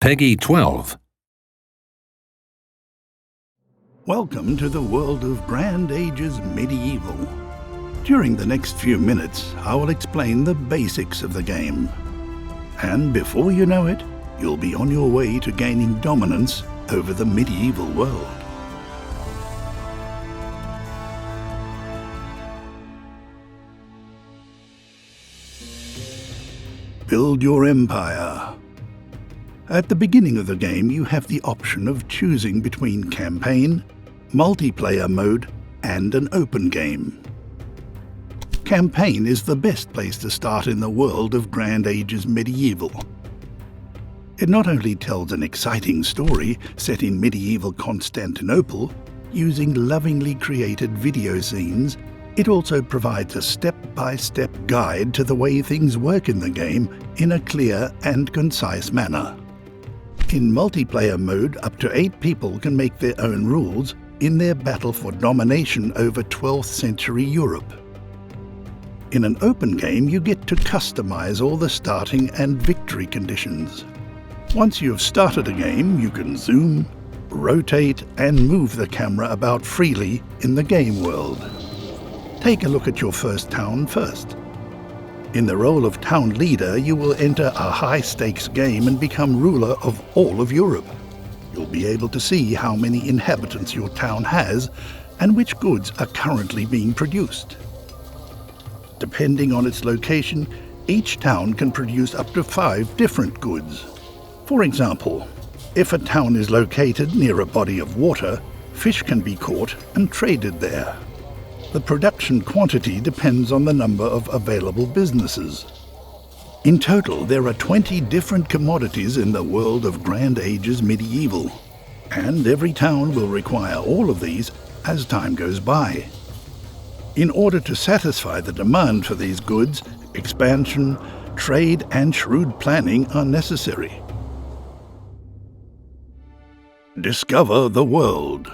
Peggy 12. Welcome to the world of Grand Ages Medieval. During the next few minutes, I will explain the basics of the game. And before you know it, you'll be on your way to gaining dominance over the medieval world. Build your empire. At the beginning of the game, you have the option of choosing between campaign, multiplayer mode, and an open game. Campaign is the best place to start in the world of Grand Ages Medieval. It not only tells an exciting story set in medieval Constantinople, using lovingly created video scenes, it also provides a step-by-step guide to the way things work in the game in a clear and concise manner. In multiplayer mode, up to 8 people can make their own rules in their battle for domination over 12th century Europe. In an open game, you get to customize all the starting and victory conditions. Once you have started a game, you can zoom, rotate, and move the camera about freely in the game world. Take a look at your first town first. In the role of town leader, you will enter a high-stakes game and become ruler of all of Europe. You'll be able to see how many inhabitants your town has and which goods are currently being produced. Depending on its location, each town can produce up to 5 different goods. For example, if a town is located near a body of water, fish can be caught and traded there. The production quantity depends on the number of available businesses. In total, there are 20 different commodities in the world of Grand Ages Medieval, and every town will require all of these as time goes by. In order to satisfy the demand for these goods, expansion, trade, and shrewd planning are necessary. Discover the world.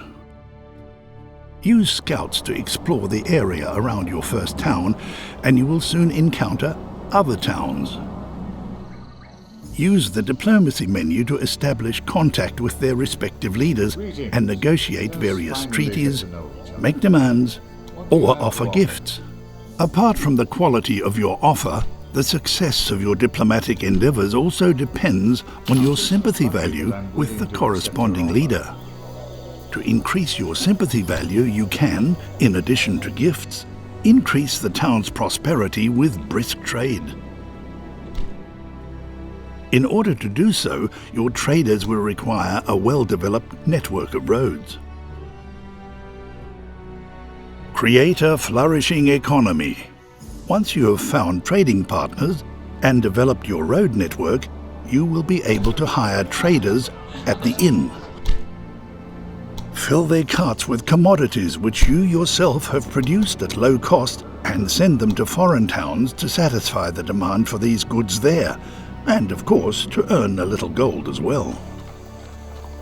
Use scouts to explore the area around your first town, and you will soon encounter other towns. Use the diplomacy menu to establish contact with their respective leaders and negotiate various treaties, make demands, or offer gifts. Apart from the quality of your offer, the success of your diplomatic endeavors also depends on your sympathy value with the corresponding leader. To increase your sympathy value, you can, in addition to gifts, increase the town's prosperity with brisk trade. In order to do so, your traders will require a well-developed network of roads. Create a flourishing economy. Once you have found trading partners and developed your road network, you will be able to hire traders at the inn. Fill their carts with commodities which you yourself have produced at low cost and send them to foreign towns to satisfy the demand for these goods there, and of course to earn a little gold as well.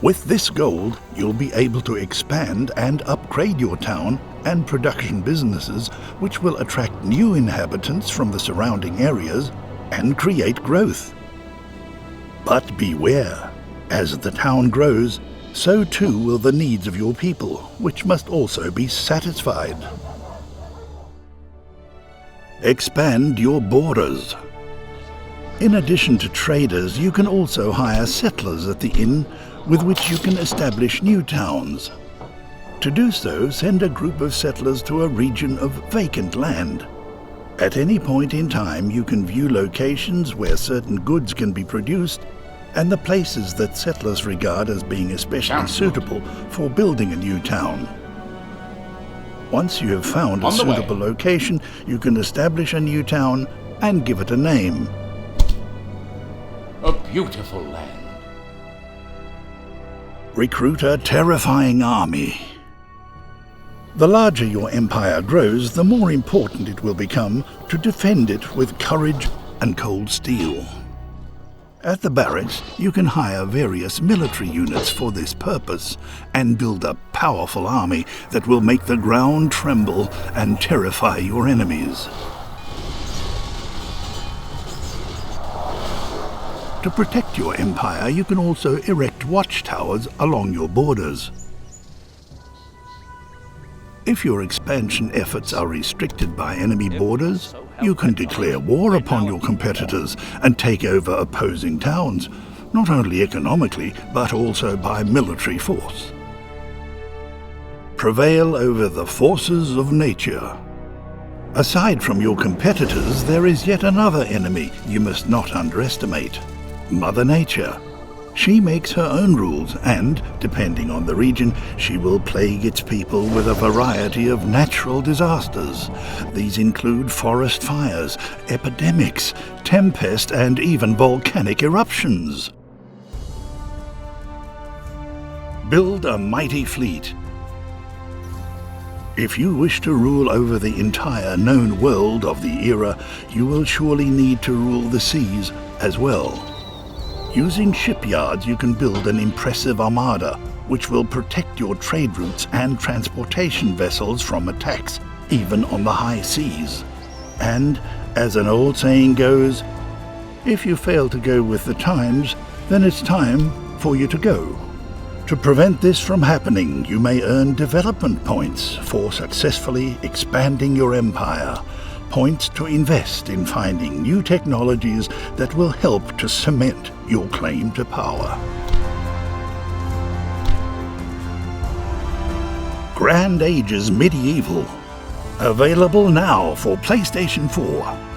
With this gold, you'll be able to expand and upgrade your town and production businesses, which will attract new inhabitants from the surrounding areas and create growth. But beware, as the town grows, so too will the needs of your people, which must also be satisfied. Expand your borders. In addition to traders, you can also hire settlers at the inn with which you can establish new towns. To do so, send a group of settlers to a region of vacant land. At any point in time, you can view locations where certain goods can be produced and the places that settlers regard as being especially suitable for building a new town. Once you have found a suitable location, you can establish a new town and give it a name. A beautiful land. Recruit a terrifying army. The larger your empire grows, the more important it will become to defend it with courage and cold steel. At the barracks, you can hire various military units for this purpose and build a powerful army that will make the ground tremble and terrify your enemies. To protect your empire, you can also erect watchtowers along your borders. If your expansion efforts are restricted by enemy borders, you can declare war upon your competitors and take over opposing towns, not only economically, but also by military force. Prevail over the forces of nature. Aside from your competitors, there is yet another enemy you must not underestimate: Mother Nature. She makes her own rules and, depending on the region, she will plague its people with a variety of natural disasters. These include forest fires, epidemics, tempest, and even volcanic eruptions. Build a mighty fleet. If you wish to rule over the entire known world of the era, you will surely need to rule the seas as well. Using shipyards, you can build an impressive armada, which will protect your trade routes and transportation vessels from attacks, even on the high seas. And, as an old saying goes, if you fail to go with the times, then it's time for you to go. To prevent this from happening, you may earn development points for successfully expanding your empire. Points to invest in finding new technologies that will help to cement your claim to power. Grand Ages Medieval. Available now for PlayStation 4.